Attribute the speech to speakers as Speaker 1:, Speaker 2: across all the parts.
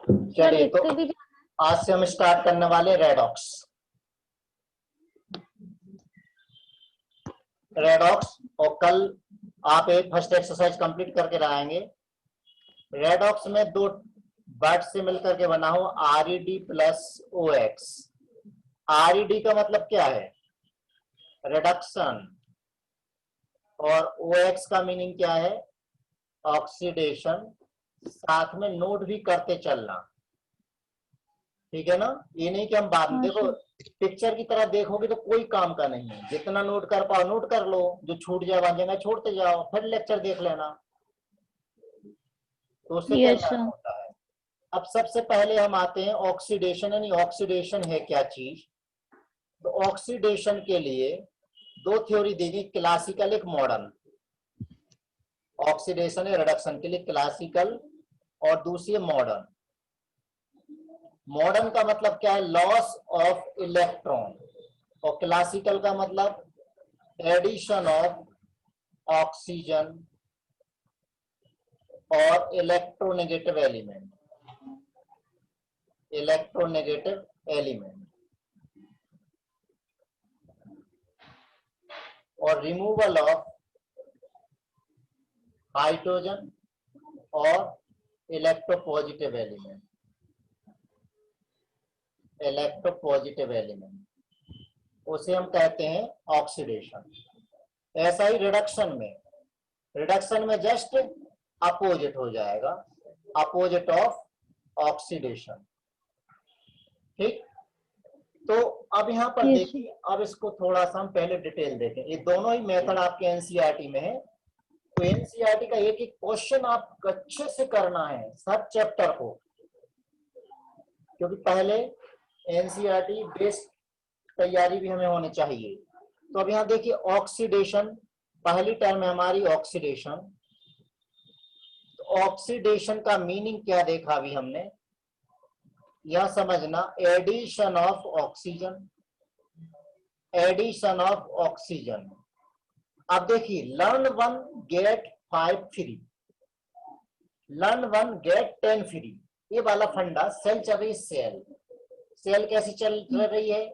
Speaker 1: चलिए तो आज से हम स्टार्ट करने वाले रेडॉक्स। और कल आप एक फर्स्ट एक्सरसाइज कंप्लीट करके लाएंगे। रेडॉक्स में दो वर्ड से मिलकर के बना हो RED प्लस OX। RED का मतलब क्या है? रिडक्शन। और OX का मीनिंग क्या है? ऑक्सीडेशन। साथ में नोट भी करते चलना, ठीक है ना। ये नहीं कि हम बाद में देखो पिक्चर की तरह देखोगे तो कोई काम का नहीं है। जितना नोट कर पाओ नोट कर लो, जो छूट जाए वहां जगह छोड़ते जाओ, फिर लेक्चर देख लेना। तो उससे क्या ज्ञान होता है। अब सबसे पहले हम आते हैं ऑक्सीडेशन, यानी ऑक्सीडेशन है क्या चीज। तो ऑक्सीडेशन के लिए दो थ्योरी देगी, क्लासिकल एक मॉडर्न। ऑक्सीडेशन या रिडक्शन के लिए क्लासिकल और दूसरी मॉडर्न। मॉडर्न का मतलब क्या है? Loss of electron. और क्लासिकल का मतलब एडिशन ऑफ ऑक्सीजन और इलेक्ट्रोनेगेटिव एलिमेंट। इलेक्ट्रोनेगेटिव एलिमेंट और रिमूवल ऑफ हाइड्रोजन और इलेक्ट्रोपॉजिटिव एलिमेंट। इलेक्ट्रोपॉजिटिव एलिमेंट उसे हम कहते हैं ऑक्सीडेशन। ऐसा ही रिडक्शन में जस्ट अपोजिट हो जाएगा, अपोजिट ऑफ ऑक्सीडेशन। ठीक, तो अब यहाँ पर देखिए, अब इसको थोड़ा सा हम पहले डिटेल देखें। ये दोनों ही मेथड आपके एनसीईआरटी में है। तो एनसीईआरटी का एक एक क्वेश्चन आप अच्छे से करना है सब चैप्टर को, क्योंकि पहले एनसीईआरटी बेस तैयारी भी हमें होनी चाहिए। तो अब यहाँ देखिए ऑक्सीडेशन, पहली टर्म है हमारी ऑक्सीडेशन। तो ऑक्सीडेशन का मीनिंग क्या देखा अभी हमने, यह समझना addition of oxygen. Addition of oxygen. अब देखिए learn 1 get 5 free, learn 1 get 10 free, ये वाला फंडा सेल चल रही। सेल कैसी चल रही है?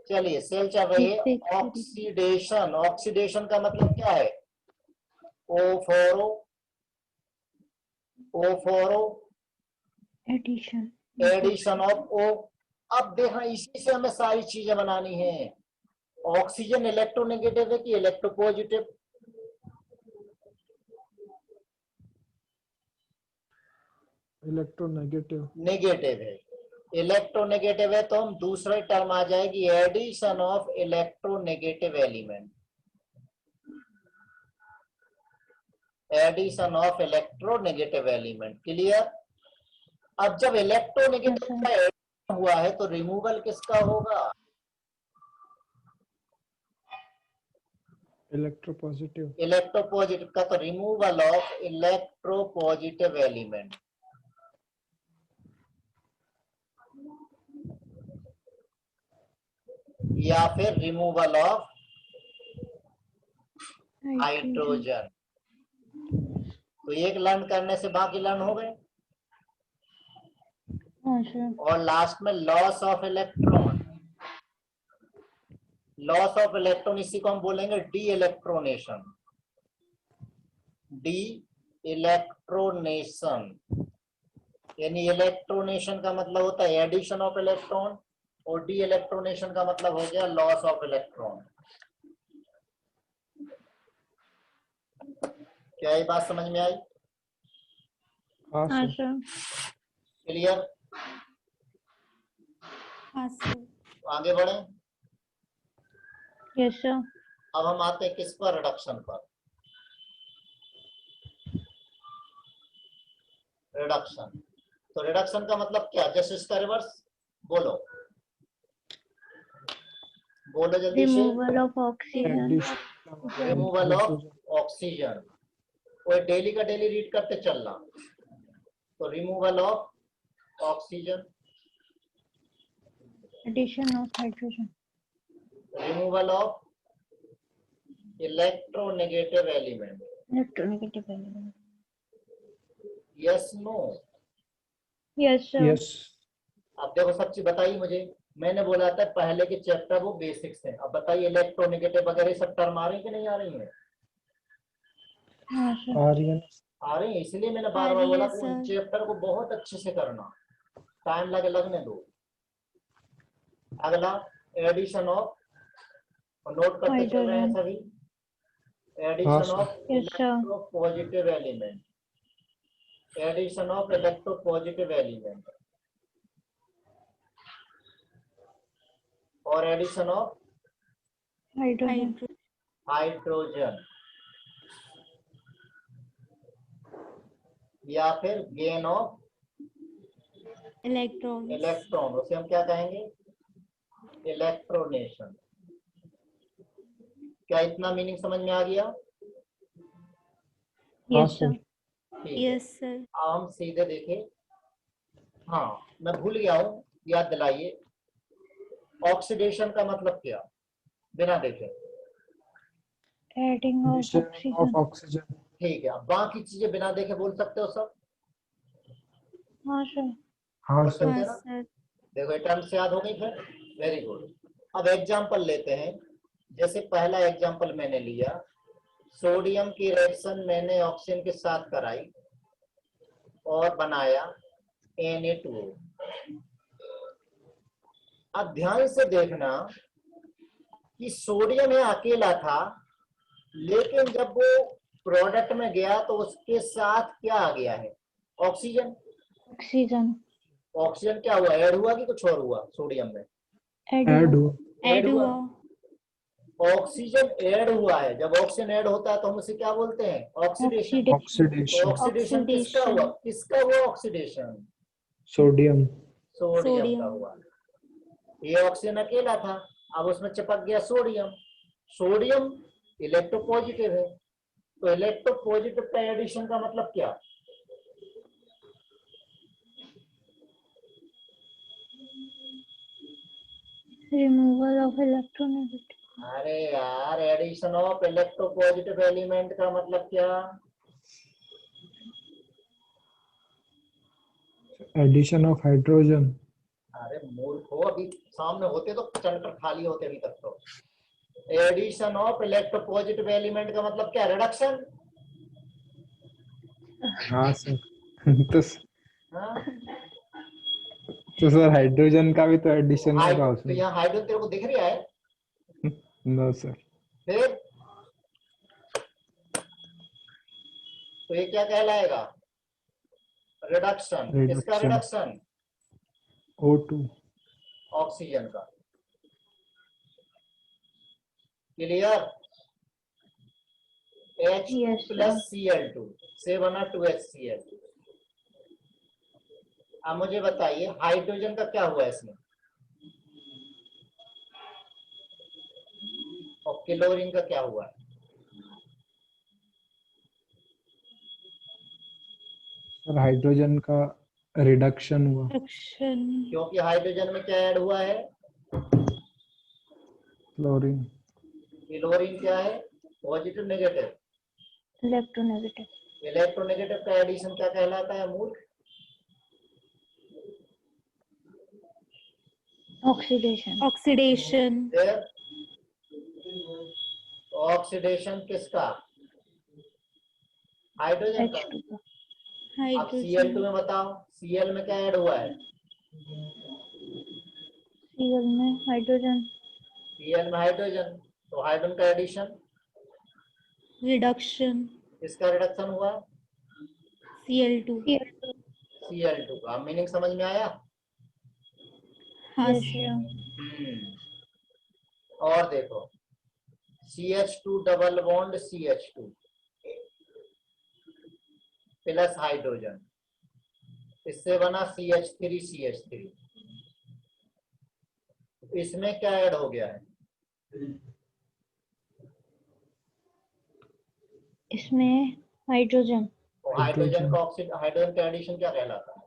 Speaker 1: चलिए सेल चल रही है ऑक्सीडेशन। ऑक्सीडेशन का मतलब क्या है? O4O
Speaker 2: addition,
Speaker 1: addition of O। अब देखना इसी से हमें सारी चीजें बनानी है। ऑक्सीजन इलेक्ट्रोनेगेटिव है कि इलेक्ट्रोपॉजिटिव?
Speaker 3: इलेक्ट्रोनेगेटिव।
Speaker 1: नेगेटिव है। इलेक्ट्रोनेगेटिव है तो हम दूसरी टर्म आ जाएगी addition of electronegative element. Addition of electronegative element. Clear? अब जब इलेक्ट्रोनेगेटिव का एडिशन हुआ है तो रिमूवल किसका होगा?
Speaker 3: इलेक्ट्रोपॉजिटिव।
Speaker 1: इलेक्ट्रोपॉजिटिव का। तो रिमूवल ऑफ इलेक्ट्रोपॉजिटिव एलिमेंट। या फिर रिमूवल ऑफ हाइड्रोजन। तो एक लर्न करने से बाकी लर्न हो गए। और लास्ट में loss of electron. Loss of electron इसी को हम बोलेंगे डी इलेक्ट्रोनेशन। डी इलेक्ट्रोनेशन, यानी इलेक्ट्रोनेशन का मतलब होता है एडिशन ऑफ इलेक्ट्रॉन और डी इलेक्ट्रोनेशन का मतलब हो गया लॉस ऑफ इलेक्ट्रॉन। क्या ये बात समझ में आई?
Speaker 3: हाँ सर।
Speaker 1: क्लियर?
Speaker 2: हाँ सर।
Speaker 1: आगे बढ़े।
Speaker 2: Yes sir.
Speaker 1: अब हम आते हैं किस पर? रिडक्शन पर। रिडक्शन, तो रिडक्शन का मतलब क्या? जैसे इसका रिवर्स बोलो, बोलो जल्दी से।
Speaker 2: Removal of oxygen.
Speaker 1: Removal of oxygen. वो डेली का डेली रीड करते चलना। तो removal of oxygen,
Speaker 2: addition of hydrogen,
Speaker 1: removal of electronegative element.
Speaker 2: Electronegative element.
Speaker 1: Yes, no?
Speaker 2: Yes, sir.
Speaker 3: Yes.
Speaker 1: अब देखो सब चीज बताइए मुझे। मैंने बोला था पहले के चैप्टर वो बेसिक्स हैं। अब बताइए इलेक्ट्रोनेगेटिव वगैरह सब टर्म आ रही कि नहीं आ रही है?
Speaker 2: हाँ, sir.
Speaker 3: आ रही है।
Speaker 1: आ रही है, इसलिए मैंने
Speaker 2: आ
Speaker 1: बार बार
Speaker 2: रही
Speaker 1: बोला
Speaker 2: है,
Speaker 1: कि उन
Speaker 2: सर।
Speaker 1: चैप्टर को बहुत अच्छे से करना, टाइम लगने दो। अगला एडिशन ऑफ, नोट करते चल रहे हैं
Speaker 2: Hydrogen.
Speaker 1: सभी।
Speaker 3: हाँ
Speaker 1: addition
Speaker 3: sir.
Speaker 1: Of
Speaker 2: Yes, sir.
Speaker 1: Electropositive element, addition of electropositive element और एडिशन ऑफ
Speaker 2: Hydrogen.
Speaker 1: हाइड्रोजन, या फिर गेन ऑफ
Speaker 2: Electrons.
Speaker 1: इलेक्ट्रॉन, उसे हम क्या कहेंगे? इलेक्ट्रोनेशन। क्या इतना मीनिंग समझ में आ गया?
Speaker 3: हाँ
Speaker 2: Yes, sir.
Speaker 3: सर।
Speaker 1: ठीक है।
Speaker 2: Yes, sir.
Speaker 1: अब हम सीधे देखें। हाँ, मैं भूल गया हूँ, याद दिलाइए। ऑक्सीडेशन का मतलब क्या? बिना देखे।
Speaker 2: Adding of
Speaker 3: Addition
Speaker 2: oxygen.
Speaker 3: of oxygen.
Speaker 1: ठीक है, अब बाकी चीजें बिना देखे बोल सकते हो सब?
Speaker 2: हाँ, sir.
Speaker 3: हाँ
Speaker 1: बोल
Speaker 3: सर।
Speaker 1: सकते हैं ना?
Speaker 2: sir.
Speaker 1: देखो ये टर्म्स याद हो गई फिर। Very good. अब एग्जांपल लेते हैं। जैसे पहला एग्जांपल मैंने लिया, सोडियम की रिएक्शन मैंने ऑक्सीजन के साथ कराई और बनाया Na2O। अब ध्यान से देखना कि सोडियम यहाँ अकेला था, लेकिन जब वो प्रोडक्ट में गया तो उसके साथ क्या आ गया है? ऑक्सीजन।
Speaker 2: Oxygen.
Speaker 1: ऑक्सीजन क्या हुआ? ऐड हुआ कि कुछ और हुआ सोडियम में?
Speaker 3: Add
Speaker 2: Add
Speaker 3: हुआ।
Speaker 1: ऐड
Speaker 2: Add
Speaker 1: हुआ।
Speaker 2: हुआ.
Speaker 1: ऑक्सीजन ऐड हुआ है। जब ऑक्सीजन ऐड होता है तो हम उसे क्या बोलते हैं? ऑक्सीडेशन।
Speaker 2: Oxidation.
Speaker 3: Oxidation.
Speaker 1: ऑक्सीडेशन किसका हुआ? किसका हुआ ऑक्सीडेशन?
Speaker 3: Sodium.
Speaker 1: सोडियम का हुआ। ये ऑक्सीजन अकेला था, अब उसमें चिपक गया सोडियम। सोडियम इलेक्ट्रोपॉजिटिव है, तो इलेक्ट्रोपॉजिटिव का एडिशन का मतलब क्या?
Speaker 2: Removal of electronegative.
Speaker 1: अरे यार, एडिशन ऑफ इलेक्ट्रोपॉजिटिव एलिमेंट का मतलब क्या?
Speaker 3: Addition of hydrogen.
Speaker 1: अरे मूर्ख हो, अभी सामने होते तो चंटर खाली होते अभी तक तो। एडिशन ऑफ इलेक्ट्रोपॉजिटिव एलिमेंट का मतलब क्या? रिडक्शन।
Speaker 3: हाँ सर। तो
Speaker 1: हाँ,
Speaker 3: तो सर हाइड्रोजन का भी तो एडिशन होगा
Speaker 1: तो
Speaker 3: उसमें।
Speaker 1: यहाँ हाइड्रोजन तेरे को दिख रहा है?
Speaker 3: No sir.
Speaker 1: फिर तो ये क्या कहलाएगा? रिडक्शन। किसका
Speaker 3: Reduction.
Speaker 1: रिडक्शन?
Speaker 3: O2.
Speaker 1: ऑक्सीजन का। Clear? H2
Speaker 2: Yes,
Speaker 1: plus Cl2 से बना 2HCl। अब मुझे बताइए हाइड्रोजन का क्या हुआ इसमें? और क्लोरीन का क्या हुआ?
Speaker 3: सर हाइड्रोजन का रिडक्शन हुआ।
Speaker 1: क्योंकि हाइड्रोजन में क्या ऐड हुआ है?
Speaker 3: क्लोरीन।
Speaker 1: क्लोरीन क्या है? Positive negative?
Speaker 2: Electronegative.
Speaker 1: इलेक्ट्रोनेगेटिव का एडिशन क्या कहलाता है मूर्ख?
Speaker 2: Oxidation.
Speaker 1: फिर ऑक्सीडेशन किसका? हाइड्रोजन का।
Speaker 2: H2.
Speaker 1: अब Cl2 में बताओ, Cl में क्या ऐड हुआ है?
Speaker 2: Cl में hydrogen.
Speaker 1: Cl में हाइड्रोजन, तो हाइड्रोजन का एडिशन।
Speaker 2: Reduction.
Speaker 1: किसका रिडक्शन हुआ?
Speaker 2: Cl2.
Speaker 1: Cl2 का। मीनिंग समझ में आया?
Speaker 2: Yes, sir.
Speaker 1: और देखो CH2 double bond CH2 plus hydrogen, इससे बना CH3 इसमें क्या ऐड हो गया है?
Speaker 2: इसमें हाइड्रोजन.
Speaker 1: तो हाइड्रोजन का हाइड्रोजन का एडिशन क्या कहलाता है?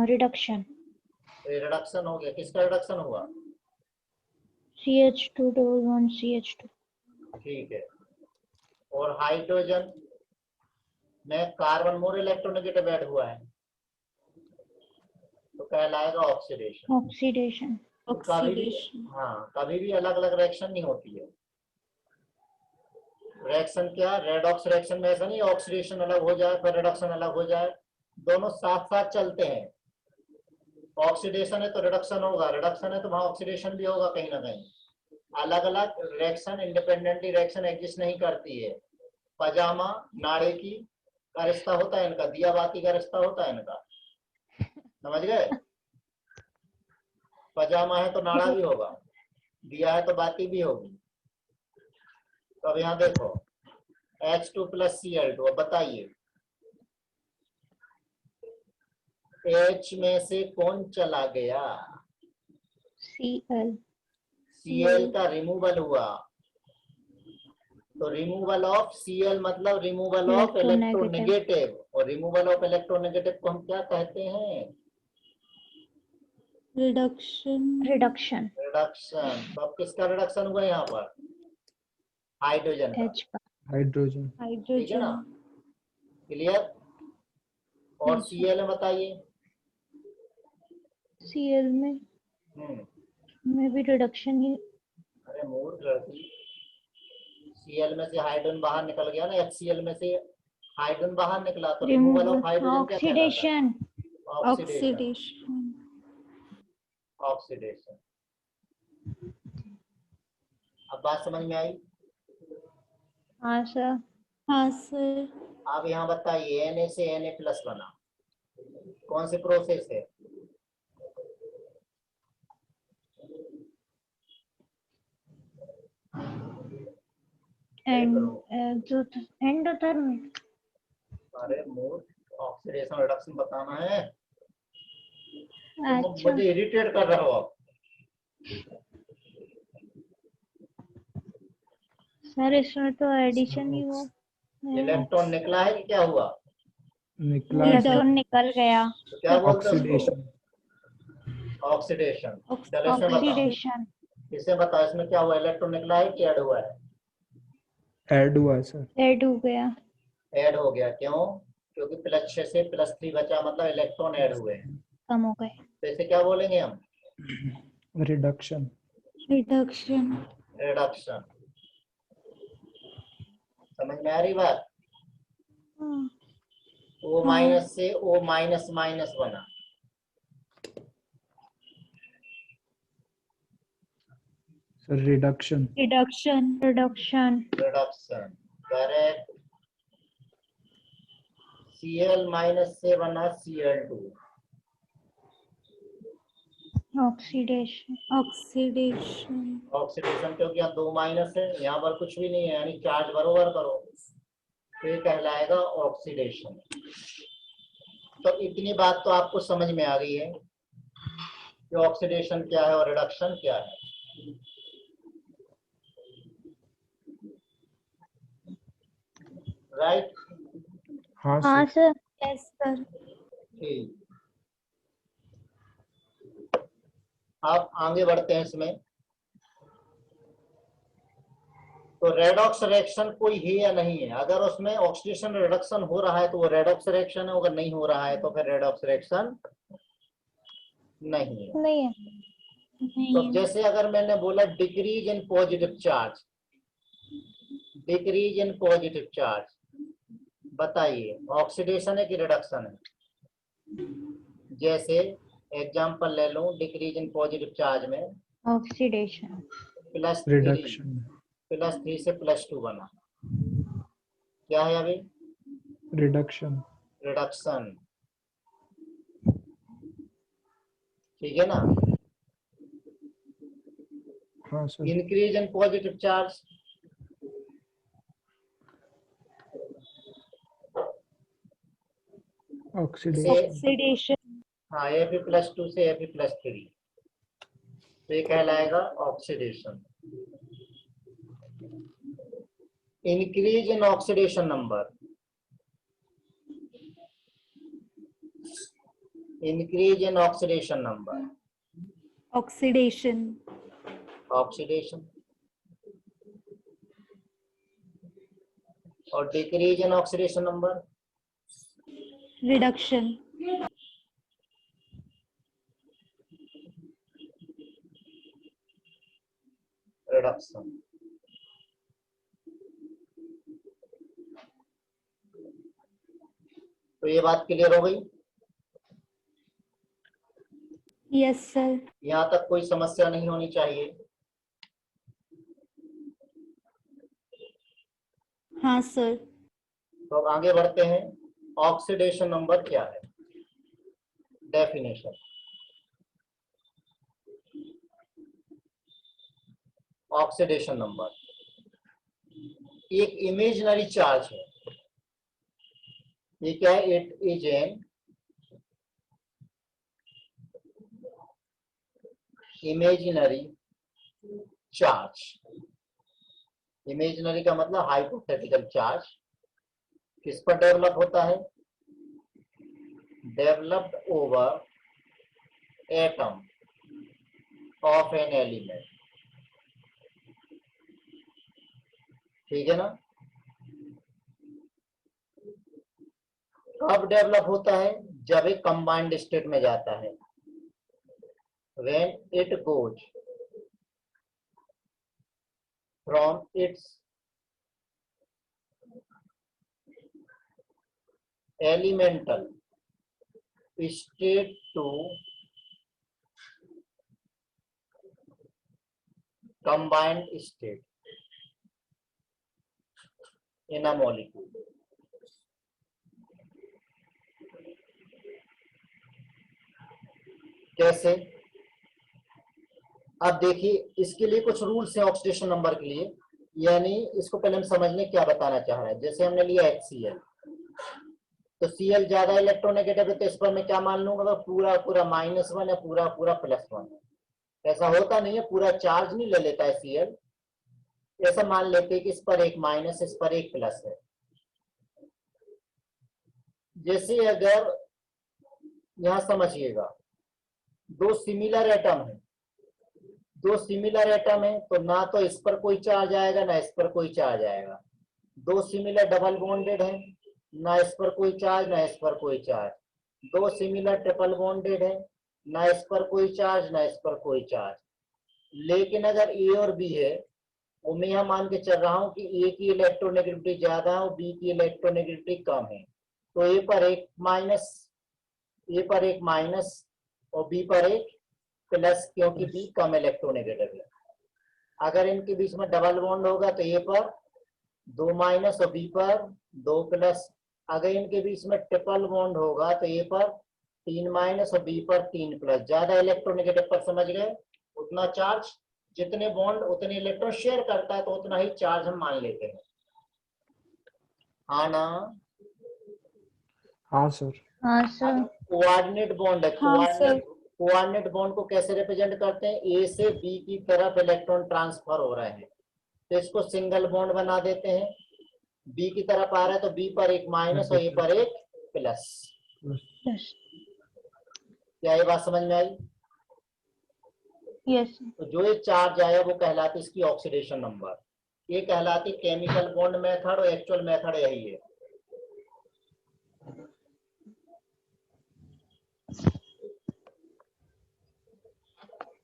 Speaker 2: रिडक्शन.
Speaker 1: रिडक्शन हो गया। किसका रिडक्शन हुआ?
Speaker 2: CH2 double bond CH2.
Speaker 1: ठीक है। और हाइड्रोजन में कार्बन मोर इलेक्ट्रोनेगेटिव ऐड हुआ है, तो कहलाएगा ऑक्सीडेशन।
Speaker 2: ऑक्सीडेशन।
Speaker 1: तो कभी भी, हाँ, कभी भी अलग अलग रिएक्शन नहीं होती है। रिएक्शन क्या, रेडॉक्स रिएक्शन में ऐसा नहीं ऑक्सीडेशन अलग हो जाए फिर रिडक्शन अलग हो जाए, दोनों साथ साथ चलते हैं। ऑक्सीडेशन है तो रिडक्शन होगा, रिडक्शन है तो वहां ऑक्सीडेशन भी होगा कहीं ना कहीं। अलग अलग रिएक्शन इंडिपेंडेंटली रिएक्शन एग्जिस्ट नहीं करती है। पजामा नाड़े की का रिश्ता होता है इनका, दिया बाती का रिश्ता होता है इनका, समझ गए। पजामा है तो नाड़ा भी होगा, दिया है तो बाती भी होगी। तो अब यहाँ देखो H2 + Cl2, अब बताइए H में से कौन चला गया?
Speaker 2: Cl।
Speaker 1: Cl का रिमूवल हुआ, तो रिमूवल ऑफ Cl मतलब रिमूवल ऑफ इलेक्ट्रोनेगेटिव, और रिमूवल ऑफ इलेक्ट्रोनेगेटिव को हम क्या कहते हैं?
Speaker 2: रिडक्शन।
Speaker 1: रिडक्शन। तो अब किसका रिडक्शन हुआ यहाँ पर? हाइड्रोजन का।
Speaker 2: H का।
Speaker 3: हाइड्रोजन।
Speaker 1: ठीक है ना, क्लियर। और Cl में बताइए।
Speaker 2: Cl में भी रिडक्शन ही।
Speaker 1: अरे मूर्ख लड़की, Cl में से हाइड्रोजन बाहर निकल गया ना, HCl में से हाइड्रोजन बाहर निकला तो रिमूवल ऑफ हाइड्रोजन क्या कहलाता है?
Speaker 2: ऑक्सीडेशन।
Speaker 1: ऑक्सीडेशन। अब बात समझ में आई?
Speaker 2: हाँ सर।
Speaker 1: अब यहाँ बताइए Na से Na+ बना, कौन सी प्रोसेस है?
Speaker 2: एंडोथर्मिक।
Speaker 1: अरे मूर्ख, ऑक्सीडेशन रिडक्शन बताना है।
Speaker 2: अच्छा
Speaker 1: मुझे इरिटेट कर रहे हो आप।
Speaker 2: सर, इसमें तो एडिशन ही हुआ।
Speaker 1: इलेक्ट्रॉन निकला है कि क्या हुआ?
Speaker 3: निकला है सर।
Speaker 2: इलेक्ट्रॉन निकल गया।
Speaker 1: तो क्या बोलते हैं उसको?
Speaker 3: ऑक्सीडेशन।
Speaker 1: ऑक्सीडेशन। चलो इसमें बताओ,
Speaker 2: ऑक्सीडेशन।
Speaker 1: इसे बताओ इसमें क्या हुआ, इलेक्ट्रॉन निकला है कि ऐड हुआ है?
Speaker 3: ऐड हुआ है सर।
Speaker 2: ऐड हो गया।
Speaker 1: ऐड हो गया, क्यों? क्योंकि +6 से +3 बचा, मतलब इलेक्ट्रॉन ऐड हुए हैं।
Speaker 2: कम हो गए।
Speaker 1: तो इसे क्या बोलेंगे हम?
Speaker 3: रिडक्शन।
Speaker 2: रिडक्शन।
Speaker 1: रिडक्शन। समझ में आ रही बात? O- से O- बना,
Speaker 3: sir reduction.
Speaker 2: Reduction.
Speaker 1: Reduction, correct. Cl- से बना Cl2।
Speaker 2: ऑक्सीडेशन।
Speaker 1: ऑक्सीडेशन, क्योंकि यहाँ 2 माइनस है, यहाँ पर कुछ भी नहीं है, यानी चार्ज बरोबर करो, तो ये कहलाएगा ऑक्सीडेशन। तो इतनी बात तो आपको समझ में आ गई है कि ऑक्सीडेशन क्या है और रिडक्शन क्या है। राइट?
Speaker 3: हाँ
Speaker 2: हाँ
Speaker 3: सर।
Speaker 2: सर। Yes sir.
Speaker 1: ठीक, आप आगे बढ़ते हैं इसमें। तो रेडॉक्स रिएक्शन कोई है या नहीं है? अगर उसमें ऑक्सीडेशन रिडक्शन हो रहा है तो वो रेडॉक्स रिएक्शन है, अगर नहीं हो रहा है तो फिर रेडॉक्स रिएक्शन नहीं है।
Speaker 2: नहीं है।
Speaker 1: तो जैसे अगर मैंने बोला decrease in positive charge, decrease in positive charge, बताइए ऑक्सीडेशन है कि रिडक्शन है? जैसे एग्जांपल ले लूं, डिक्रीज इन पॉजिटिव चार्ज में
Speaker 2: ऑक्सीडेशन।
Speaker 3: रिडक्शन।
Speaker 1: +3 से +2 बना, क्या है अभी?
Speaker 3: रिडक्शन।
Speaker 1: रिडक्शन। ठीक है ना?
Speaker 3: हाँ sir.
Speaker 1: Increase in positive charge,
Speaker 3: oxidation.
Speaker 1: हाँ, Fe+2 से Fe+3, तो ये कहलाएगा oxidation. Increase in oxidation number, increase in oxidation number,
Speaker 2: oxidation.
Speaker 1: Oxidation. और decrease in oxidation number,
Speaker 2: reduction.
Speaker 1: Reduction. तो ये बात क्लियर हो गई?
Speaker 2: Yes sir.
Speaker 1: यहां तक कोई समस्या नहीं होनी चाहिए।
Speaker 2: हाँ सर।
Speaker 1: तो अब आगे बढ़ते हैं। ऑक्सीडेशन नंबर क्या है? डेफिनेशन। ऑक्सीडेशन नंबर एक इमेजिनरी चार्ज है। ये क्या है? It is an imaginary charge. Imaginary का मतलब हाइपोथेटिकल चार्ज। किस पर डेवलप होता है? Developed over atom of an element. ठीक है ना? कब डेवलप होता है? जब एक कंबाइंड स्टेट में जाता है। when it goes from its elemental state to combined state in a molecule। कैसे? अब देखिए, इसके लिए कुछ रूल्स हैं ऑक्सीडेशन नंबर के लिए। यानी इसको पहले हम समझने क्या बताना चाह रहे हैं। जैसे हमने लिया HCl, तो Cl ज्यादा इलेक्ट्रोनेगेटिव है, तो इस पर मैं क्या मान लूंगा? पूरा पूरा -1 या पूरा पूरा +1। ऐसा होता नहीं है, पूरा चार्ज नहीं ले लेता है Cl। ऐसा मान लेते हैं कि इस पर एक माइनस, इस पर एक प्लस है। जैसे अगर यहां समझिएगा, दो सिमिलर एटम है, तो ना तो इस पर कोई चार्ज आएगा ना इस पर कोई चार्ज आएगा। दो सिमिलर डबल बॉन्डेड है, ना इस पर कोई चार्ज ना इस पर कोई चार्ज। दो सिमिलर ट्रिपल बॉन्डेड है, ना इस पर कोई चार्ज ना इस पर कोई चार्ज। लेकिन अगर ए और बी है, वो मैं यहां मान के चल रहा हूं कि ए की इलेक्ट्रोनेगेटिविटी ज्यादा है और बी की इलेक्ट्रोनेगेटिविटी कम है। तो ए पर एक माइनस और बी पर एक प्लस, क्योंकि बी कम इलेक्ट्रोनेगेटिव है। अगर इनके बीच में डबल बॉन्ड होगा तो ए पर 2 माइनस और बी पर 2 प्लस। अगर इनके बीच में ट्रिपल बॉन्ड होगा तो ए पर 3 माइनस और बी पर 3 प्लस। ज्यादा इलेक्ट्रोनेगेटिव पर समझ गए? उतना चार्ज, जितने बॉन्ड उतने इलेक्ट्रॉन शेयर करता है, तो उतना ही चार्ज हम मान लेते हैं। हाँ ना?
Speaker 3: हाँ सर।
Speaker 2: हाँ सर।
Speaker 1: कोऑर्डिनेट बॉन्ड है।
Speaker 2: हाँ सर।
Speaker 1: कोऑर्डिनेट बॉन्ड को कैसे रिप्रेजेंट करते हैं? ए से बी की तरफ इलेक्ट्रॉन ट्रांसफर हो रहे हैं, तो इसको सिंगल बॉन्ड बना देते हैं। बी की तरफ आ रहा है तो बी पर एक माइनस और ए पर एक प्लस।
Speaker 2: यस।
Speaker 1: क्या ये बात समझ में आई?
Speaker 2: यस।
Speaker 1: तो जो ये चार्ज आया वो कहलाती इसकी ऑक्सीडेशन नंबर। ये कहलाती केमिकल बॉन्ड मेथड, और एक्चुअल मेथड यही है।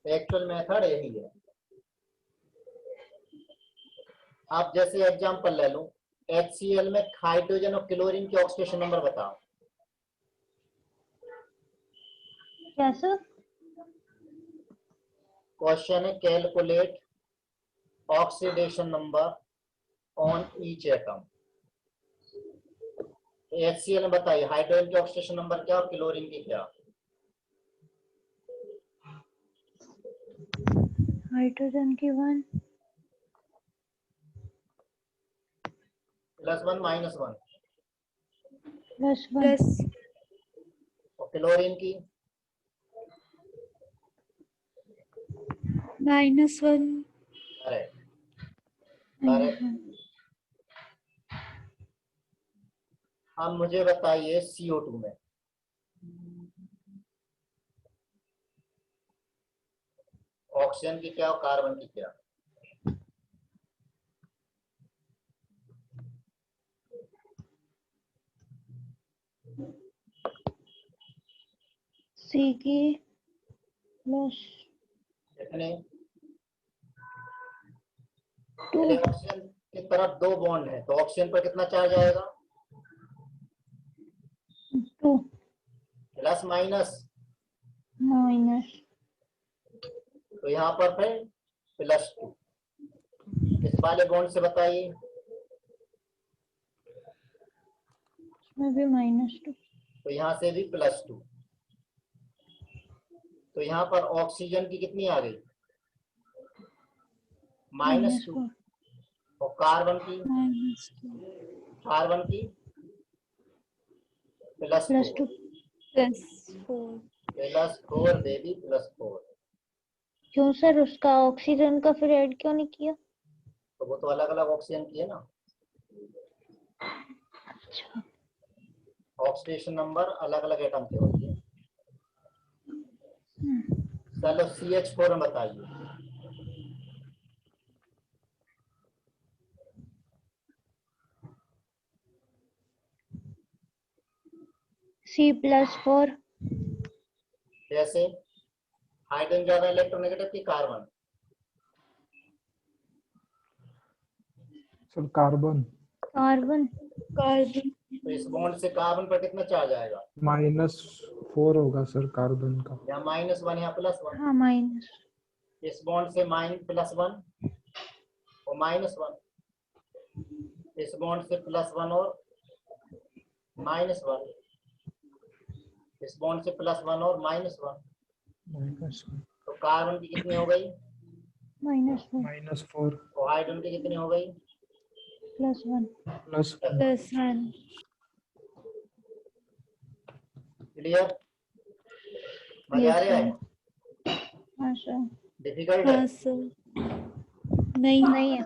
Speaker 1: एक्चुअल मेथड यही है। आप जैसे एग्जांपल ले लो, HCl में हाइड्रोजन और क्लोरीन की ऑक्सीडेशन नंबर बताओ।
Speaker 2: क्या सर?
Speaker 1: क्वेश्चन है calculate oxidation number on each atom. HCl में बताइए हाइड्रोजन की ऑक्सीडेशन नंबर क्या और क्लोरीन की क्या?
Speaker 2: हाइड्रोजन की 1
Speaker 1: +1 -1।
Speaker 2: +1
Speaker 4: प्लस
Speaker 1: और क्लोरीन की
Speaker 4: -1
Speaker 1: करेक्ट। करेक्ट। अब मुझे बताइए CO2 में ऑक्सीजन की क्या और कार्बन की क्या?
Speaker 2: सी की प्लस
Speaker 1: कितने? पहले ऑक्सीजन की तरफ 2 बॉन्ड है तो ऑक्सीजन पर कितना चार्ज आएगा?
Speaker 2: 2
Speaker 1: प्लस माइनस,
Speaker 2: माइनस
Speaker 1: तो यहाँ पर फिर +2। इस वाले बॉन्ड से बताइए।
Speaker 2: इसमें भी -2
Speaker 1: तो यहाँ से भी +2। तो यहाँ पर ऑक्सीजन की कितनी आ गई? -2।
Speaker 2: 4
Speaker 1: और कार्बन की
Speaker 2: -2
Speaker 1: +4। +4 बेबी, +4।
Speaker 2: क्यों सर उसका ऑक्सीजन का फिर ऐड क्यों नहीं किया?
Speaker 1: तो वो तो अलग अलग ऑक्सीजन की है ना,
Speaker 2: अच्छा
Speaker 1: ऑक्सीडेशन नंबर अलग अलग एटम के होती है। चलो CH4 में बताइए।
Speaker 2: C+4
Speaker 1: जैसे हाइड्रोजन ज्यादा इलेक्ट्रोनेगेटिव की कार्बन?
Speaker 3: सर कार्बन
Speaker 2: कार्बन
Speaker 1: तो इस बॉन्ड से कार्बन पर कितना चार्ज आएगा?
Speaker 3: -4 होगा सर कार्बन का।
Speaker 1: यहाँ -1 यहाँ +1।
Speaker 2: हाँ माइनस
Speaker 1: इस बॉन्ड से +1 और -1। इस बॉन्ड से +1 और -1। इस बॉन्ड से +1 और -1। तो कार्बन की कितनी हो गई?
Speaker 2: -4
Speaker 3: -4
Speaker 1: और हाइड्रोजन की कितनी हो गई?
Speaker 2: +1
Speaker 3: +1
Speaker 1: क्लियर? मजा आ रहा है?
Speaker 2: हाँ सर
Speaker 1: डिफिकल्ट है?
Speaker 2: नहीं है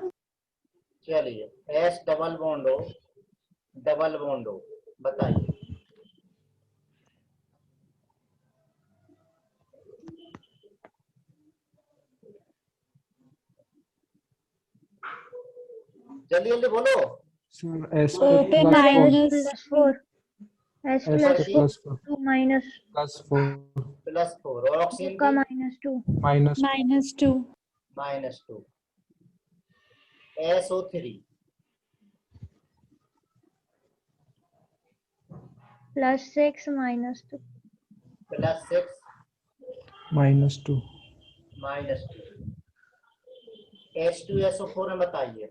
Speaker 1: चलिए S डबल बॉन्ड हो बताइए। जल्दी जल्दी बोलो।
Speaker 3: सर S
Speaker 2: O
Speaker 3: पे
Speaker 2: पे
Speaker 3: +4
Speaker 2: -4 S
Speaker 3: S पे
Speaker 2: +4
Speaker 3: +4
Speaker 2: 2 माइनस
Speaker 3: +4
Speaker 1: +4 और ऑक्सीजन
Speaker 2: का
Speaker 1: की
Speaker 2: -2
Speaker 1: -2। SO3
Speaker 2: +6 -2
Speaker 1: +6
Speaker 3: -2
Speaker 1: -2। H2SO4 में बताइए।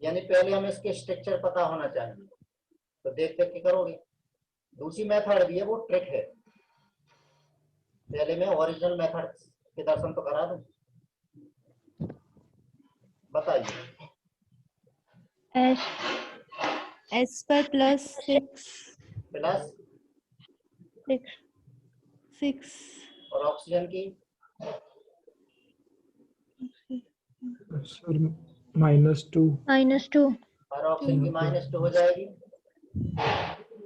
Speaker 1: यानी पहले हमें इसके स्ट्रक्चर पता होना चाहिए, तो देख देख के करोगे। दूसरी मेथड भी है, वो ट्रिक है। पहले मैं ओरिजिनल मेथड के दर्शन तो करा दूं। बताइए।
Speaker 4: S पर +6
Speaker 1: प्लस और ऑक्सीजन की
Speaker 3: सर -2
Speaker 2: -2
Speaker 1: और ऑक्सीजन की -2 हो जाएगी।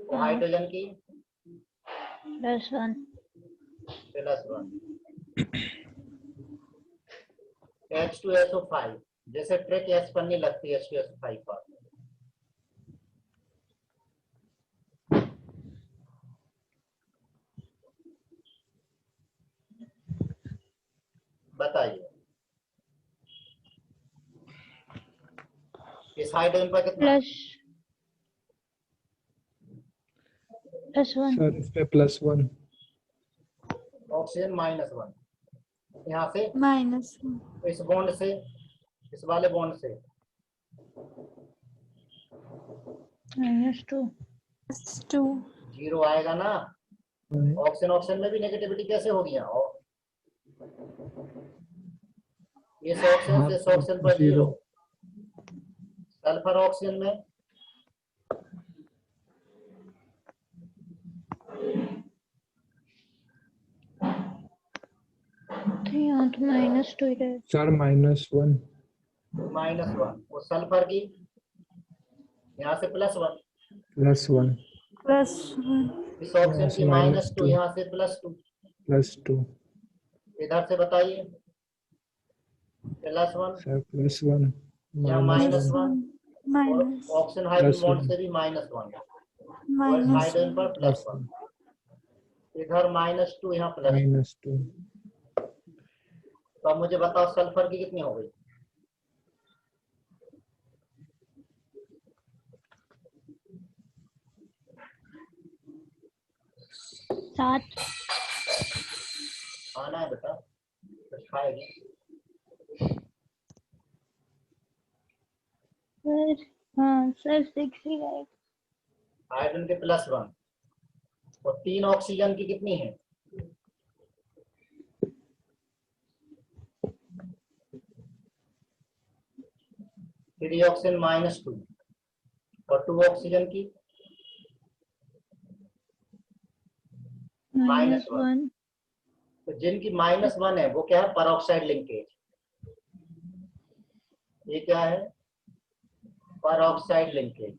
Speaker 1: और हाइड्रोजन की
Speaker 2: +1
Speaker 1: +1। H2SO5 जैसे ट्रिक S पर नहीं लगती, H2SO5 पर। बताइए इस हाइड्रोजन पर कितना?
Speaker 2: +1
Speaker 3: सर इस पे +1
Speaker 1: ऑक्सीजन -1। यहाँ से
Speaker 4: -1
Speaker 1: इस बॉन्ड से इस वाले बॉन्ड से
Speaker 2: -2
Speaker 4: 2
Speaker 1: 0 आएगा ना। ऑक्सीजन में भी नेगेटिविटी कैसे होगी यहाँ? इस ऑक्सीजन से इस ऑक्सीजन पर 0। सल्फर ऑक्सीजन में
Speaker 2: तो यहाँ तो -2 ही रहेगा।
Speaker 3: सर -1
Speaker 1: -1 और सल्फर की यहाँ से +1।
Speaker 3: +1
Speaker 1: इस ऑक्सीजन की -2 यहाँ से +2।
Speaker 3: +2
Speaker 1: इधर से बताइए +1
Speaker 3: सर +1
Speaker 1: या -1 और
Speaker 4: माइनस
Speaker 1: ऑक्सीजन हाइड्रोजन बॉन्ड
Speaker 3: +1
Speaker 1: से भी -1। OH
Speaker 4: minus
Speaker 1: हाइड्रोजन पर
Speaker 3: प्लस
Speaker 1: +1, इधर -2, यहाँ +2।
Speaker 3: -2।
Speaker 1: तो अब मुझे बताओ सल्फर की कितनी हो गई?
Speaker 2: 7।
Speaker 1: आना है बेटा, कुछ खाएगी?
Speaker 2: सर हाँ सर 6 ही राइट।
Speaker 1: हाइड्रोजन के +1 और 3 ऑक्सीजन की कितनी है? 3 ऑक्सीजन -2 और 2 ऑक्सीजन की -1। तो जिनकी -1 है वो क्या है? Peroxide linkage. ये क्या है? Peroxide linkage.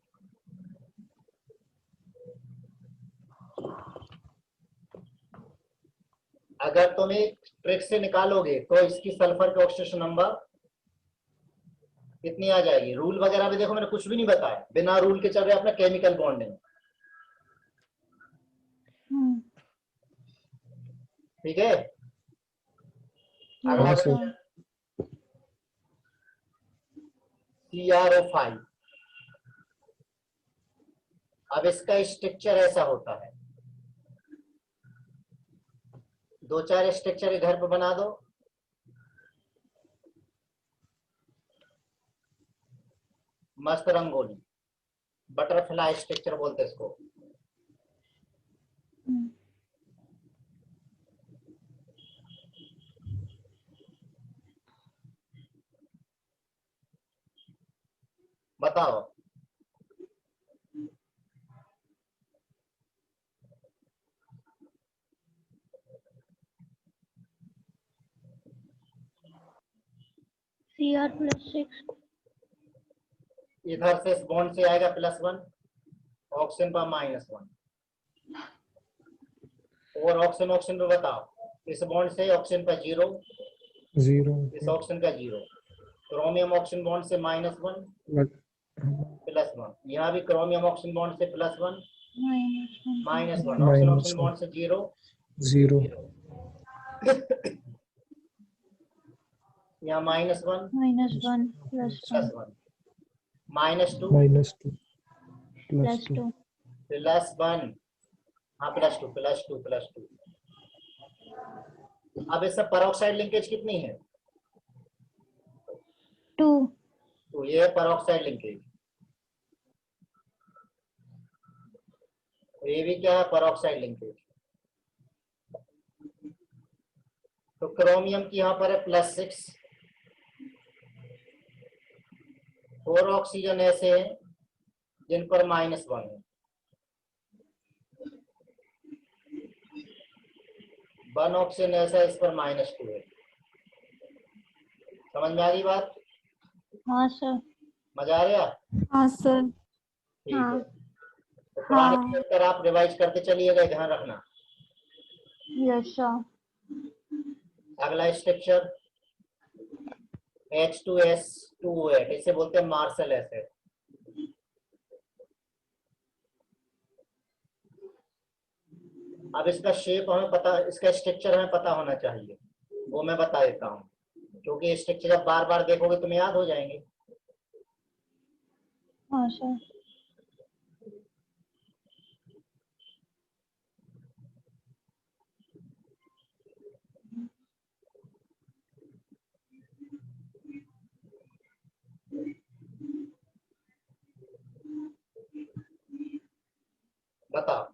Speaker 1: अगर तुम एक ट्रिक से निकालोगे तो इसकी सल्फर के ऑक्सीडेशन नंबर कितनी आ जाएगी? रूल वगैरह भी देखो, मैंने कुछ भी नहीं बताया, बिना रूल के चल रहे अपना केमिकल बॉन्डिंग। ठीक है, अगला
Speaker 3: हाँ सर।
Speaker 1: CrO5। अब इसका स्ट्रक्चर ऐसा होता है, 2-4 स्ट्रक्चर घर पे बना दो। मस्त रंगोली, बटरफ्लाई स्ट्रक्चर बोलते हैं इसको। बताओ
Speaker 2: Cr+6।
Speaker 1: इधर से इस बॉन्ड से आएगा +1, ऑक्सीजन पर -1 और ऑक्सीजन ऑक्सीजन पे बताओ, इस बॉन्ड से ऑक्सीजन पर 0,
Speaker 3: 0।
Speaker 1: इस ऑक्सीजन का 0। क्रोमियम ऑक्सीजन बॉन्ड से -1 +1, यहाँ भी क्रोमियम ऑक्सीजन बॉन्ड से +1 -1, ऑक्सीजन ऑक्सीजन बॉन्ड से 0
Speaker 3: 0।
Speaker 1: 0। यहाँ -1
Speaker 2: -1 +1
Speaker 1: -2
Speaker 3: -2
Speaker 2: +2
Speaker 1: +1। हाँ +2। अब इससे परऑक्साइड लिंकेज कितनी है?
Speaker 2: 2।
Speaker 1: तो ये है परऑक्साइड लिंकेज। ये भी क्या है? Peroxide linkage. तो क्रोमियम की यहाँ पर है +6, 4 ऑक्सीजन ऐसे हैं जिन पर -1 है, 1 ऑक्सीजन ऐसा है इस पर -2 है। समझ में आ गई बात?
Speaker 2: हाँ सर।
Speaker 1: मजा आ गया?
Speaker 4: हाँ सर।
Speaker 1: ठीक
Speaker 2: हाँ।
Speaker 1: है, तो पुराने
Speaker 4: हाँ।
Speaker 1: चैप्टर आप रिवाइज करते चलिएगा, ध्यान रखना।
Speaker 2: Yes sir.
Speaker 1: अगला स्ट्रक्चर H2S2O8, इसे बोलते हैं मार्शल एसिड। अब इसका शेप हमें पता, इसका स्ट्रक्चर हमें पता होना चाहिए, वो मैं बता देता हूँ, क्योंकि स्ट्रक्चर जब बार बार देखोगे तुम्हें याद हो जाएंगे।
Speaker 2: हाँ सर।
Speaker 1: बताओ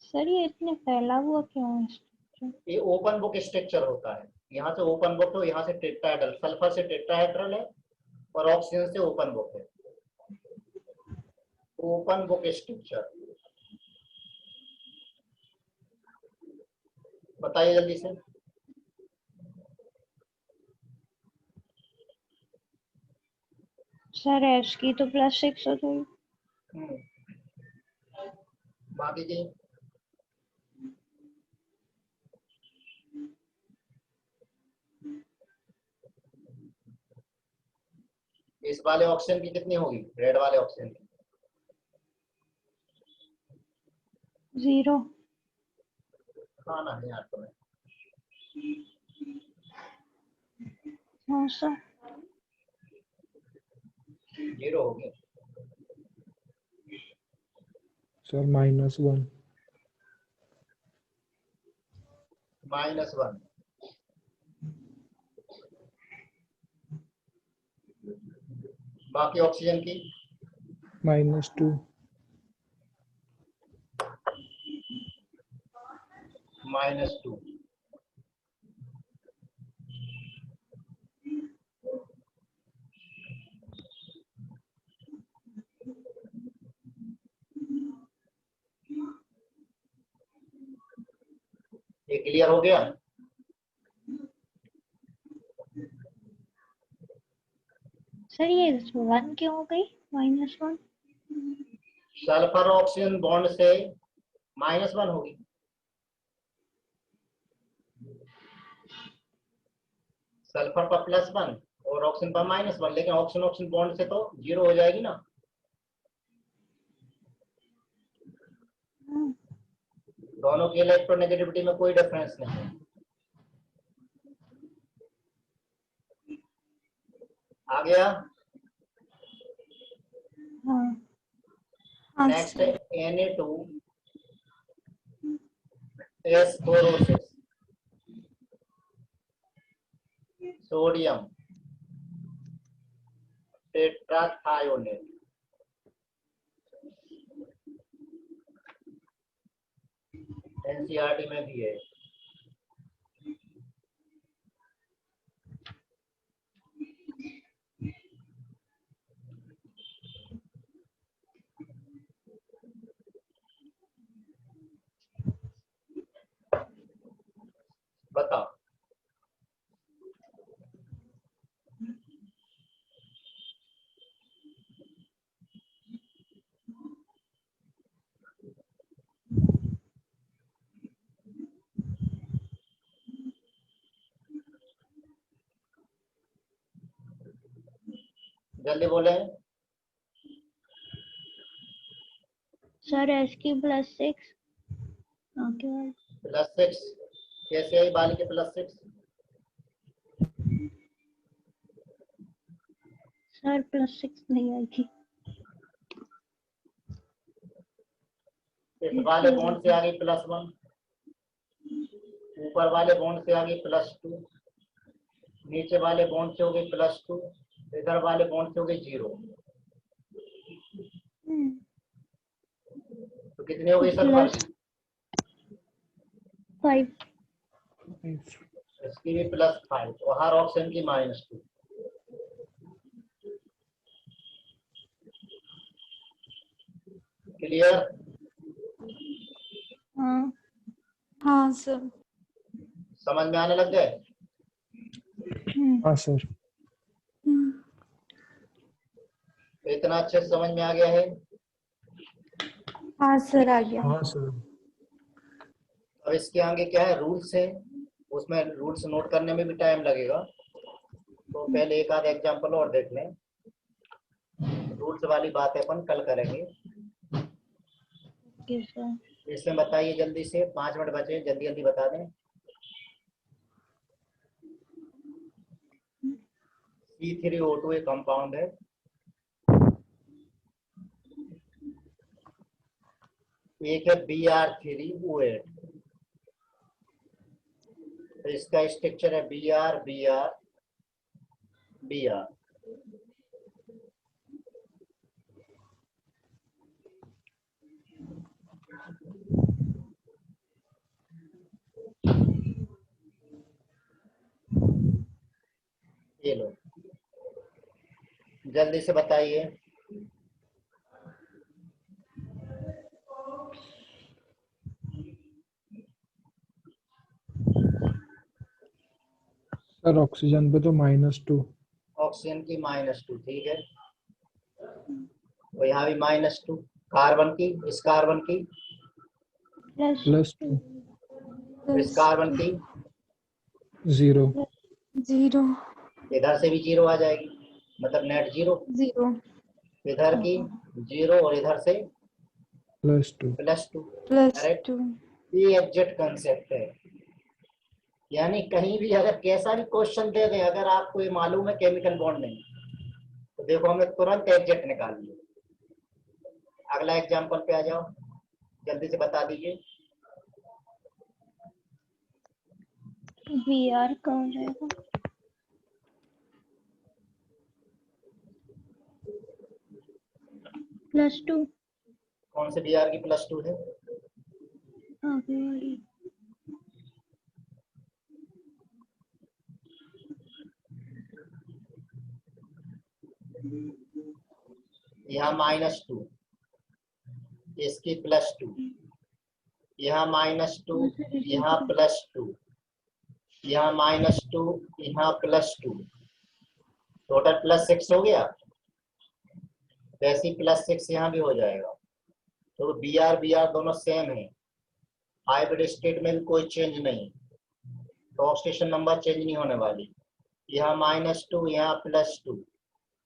Speaker 2: सर ये इतने फैला हुआ क्यों है structure?
Speaker 1: ये ओपन बुक स्ट्रक्चर होता है, यहाँ से ओपन बुक, तो यहाँ से टेट्राहेड्रल, सल्फर से टेट्राहेड्रल है और ऑक्सीजन से ओपन बुक है। ओपन बुक स्ट्रक्चर बताइए जल्दी से।
Speaker 2: सर एच की तो +6 हो गई।
Speaker 1: बाकी की इस वाले ऑक्सीजन की कितनी होगी? रेड वाले ऑक्सीजन की
Speaker 2: 0।
Speaker 1: खाना है यार तुम्हें।
Speaker 2: हाँ सर।
Speaker 1: 0 हो गया।
Speaker 3: सर -1।
Speaker 1: -1। बाकी ऑक्सीजन की
Speaker 3: -2।
Speaker 1: -2। ये क्लियर हो गया।
Speaker 2: सर ये 1 क्यों हो गई? -1।
Speaker 1: सल्फर ऑक्सीजन बॉन्ड से -1 होगी। सल्फर पर +1 और ऑक्सीजन पर -1, लेकिन ऑक्सीजन ऑक्सीजन बॉन्ड से तो 0 हो जाएगी ना। दोनों की इलेक्ट्रोनेगेटिविटी में कोई डिफरेंस नहीं है। आ गया।
Speaker 2: हाँ।
Speaker 4: हाँ
Speaker 1: next
Speaker 4: sir.
Speaker 1: Na2S4O6 sodium tetrathionate. NCERT में भी है। बताओ। जल्दी बोले।
Speaker 2: Sir S3+6 okay.
Speaker 1: +6 कैसे आई बाली के +6?
Speaker 2: सर +6 नहीं आएगी।
Speaker 1: इस वाले बॉन्ड से आ गई +1, ऊपर वाले बॉन्ड से आ गई +2, नीचे वाले बॉन्ड से हो गई +2, इधर वाले बॉन्ड से हो गई 0। तो कितनी हो गई सल्फर की?
Speaker 2: +5।
Speaker 1: इसकी भी +5 और हर ऑप्शन की -2। क्लियर?
Speaker 2: हाँ।
Speaker 4: हाँ सर।
Speaker 1: समझ में आने लग गए?
Speaker 3: हाँ सर।
Speaker 1: इतना अच्छे से समझ में आ गया है?
Speaker 4: हाँ सर आ गया।
Speaker 3: हाँ सर।
Speaker 1: अब इसके आगे क्या है, रूल्स है। उसमें रूल्स नोट करने में भी टाइम लगेगा, तो पहले एक आध एग्जांपल और देख लें। रूल्स वाली बात अपन कल करेंगे।
Speaker 2: Okay sir.
Speaker 1: इसमें बताइए जल्दी से, 5 मिनट बचे, जल्दी जल्दी बता दें। C3O2 एक कंपाउंड है। एक है Br3O8। तो इसका स्ट्रक्चर है Br Br Br। ये लो, जल्दी से बताइए।
Speaker 3: सर ऑक्सीजन पे तो -2।
Speaker 1: ऑक्सीजन की -2, ठीक है। तो यहाँ भी -2। कार्बन की, इस कार्बन की,
Speaker 3: +2।
Speaker 1: इस कार्बन की
Speaker 3: 0।
Speaker 4: 0
Speaker 1: इधर से भी 0 आ जाएगी, मतलब नेट 0।
Speaker 4: 0
Speaker 1: इधर की 0 और इधर से
Speaker 3: +2।
Speaker 1: +2।
Speaker 4: Plus
Speaker 1: correct.
Speaker 4: 2।
Speaker 1: ये एग्जैक्ट कंसेप्ट है। यानी कहीं भी अगर कैसा भी क्वेश्चन दे दें, अगर आपको ये मालूम है केमिकल बॉन्ड नहीं, तो देखो हमें तुरंत एग्जैक्ट निकालिए। अगला एग्जांपल पे आ जाओ, जल्दी से बता दीजिए।
Speaker 2: VR का हो जाएगा। +2
Speaker 1: कौन से बीआर की +2 है?
Speaker 2: आगे वाली।
Speaker 1: यहाँ -2, इसकी +2, यहाँ -2, यहाँ +2, यहाँ -2, यहाँ +2, टोटल +6 हो गया। वैसे +6 यहाँ भी हो जाएगा। तो बीआर दोनों सेम है, हाइब्रिड स्टेट में भी कोई चेंज नहीं, तो ऑक्सीडेशन नंबर चेंज नहीं होने वाली। यहाँ -2, यहाँ +2,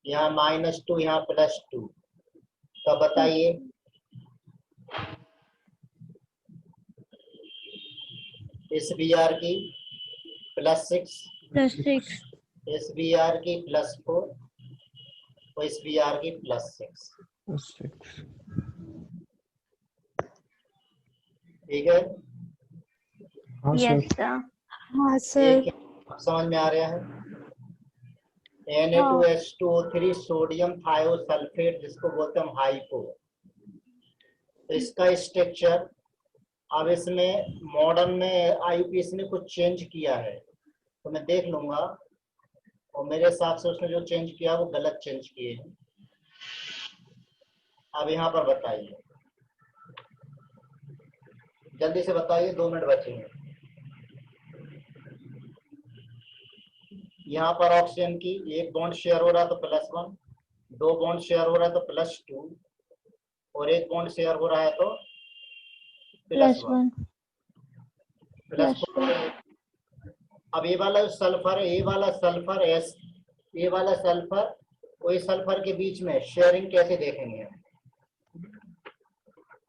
Speaker 1: यहाँ -2, यहाँ +2। तो बताइए इस बीआर की +6,
Speaker 2: +6
Speaker 1: इस बीआर की +4 और इस बीआर की +6।
Speaker 3: +6।
Speaker 1: ठीक है।
Speaker 3: हाँ
Speaker 2: यस
Speaker 3: सर।
Speaker 2: सर।
Speaker 4: हाँ
Speaker 1: ये
Speaker 4: सर।
Speaker 1: क्या समझ में आ रहा है? Na2H2O3 सोडियम थायोसल्फेट, जिसको बोलते हैं हम हाइपो। तो इसका स्ट्रक्चर अब इसमें मॉडर्न में आईयूपीएसी ने कुछ चेंज किया है, तो मैं देख लूंगा, और मेरे हिसाब से उसने जो चेंज किया वो गलत चेंज किए हैं। अब यहाँ पर बताइए, जल्दी से बताइए, 2 मिनट बचे हैं। यहाँ पर ऑक्सीजन की एक बॉन्ड शेयर हो रहा है तो +1, 2 बॉन्ड शेयर हो रहा है तो +2, और एक बॉन्ड शेयर हो रहा है तो +1 +4। अब ये वाला सल्फर है, ये वाला सल्फर एस, ये वाला सल्फर और ये सल्फर के बीच में शेयरिंग कैसे देखेंगे हम?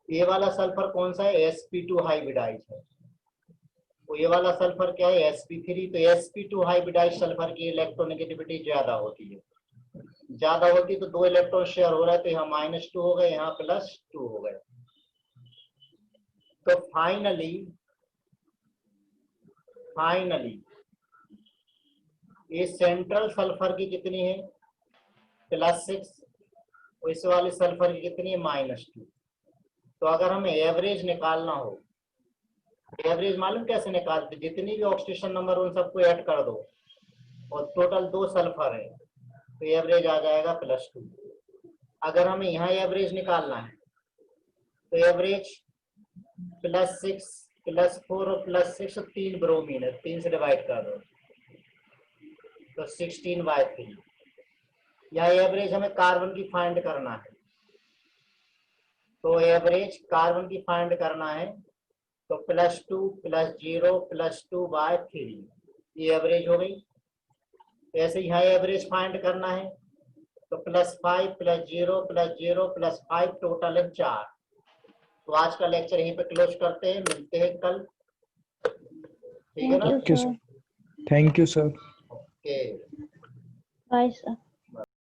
Speaker 1: ये वाला सल्फर कौन सा है? sp2 हाइब्रिडाइज है। तो ये वाला सल्फर क्या है? sp3। तो sp2 हाइब्रिडाइज सल्फर की इलेक्ट्रोनेगेटिविटी ज्यादा होती है, ज्यादा होती है तो 2 इलेक्ट्रॉन शेयर हो रहा है, तो यहाँ -2 हो गए, यहाँ +2 हो गए। तो फाइनली ये सेंट्रल सल्फर की कितनी है? +6, और इस वाले सल्फर की कितनी है? -2। तो अगर हमें एवरेज निकालना हो, एवरेज मालूम कैसे निकालते? जितनी भी ऑक्सीडेशन नंबर उन सबको ऐड कर दो, और टोटल 2 सल्फर है, तो एवरेज आ जाएगा +2। अगर हमें यहाँ एवरेज निकालना है, तो एवरेज +6, +4 और +6, 3 ब्रोमीन है, 3 से डिवाइड कर दो तो 16/3। यहाँ एवरेज हमें कार्बन की फाइंड करना है, तो एवरेज कार्बन की फाइंड करना है, तो +2 +0 +2/3, ये एवरेज हो गई। ऐसे यहाँ एवरेज फाइंड करना है, तो +5 +0 +0 +5, टोटल है 4। तो आज का लेक्चर यहीं पे क्लोज करते हैं, मिलते हैं कल। ठीक है ना?
Speaker 3: Okay sir, thank you sir.
Speaker 1: Okay.
Speaker 2: Bye sir.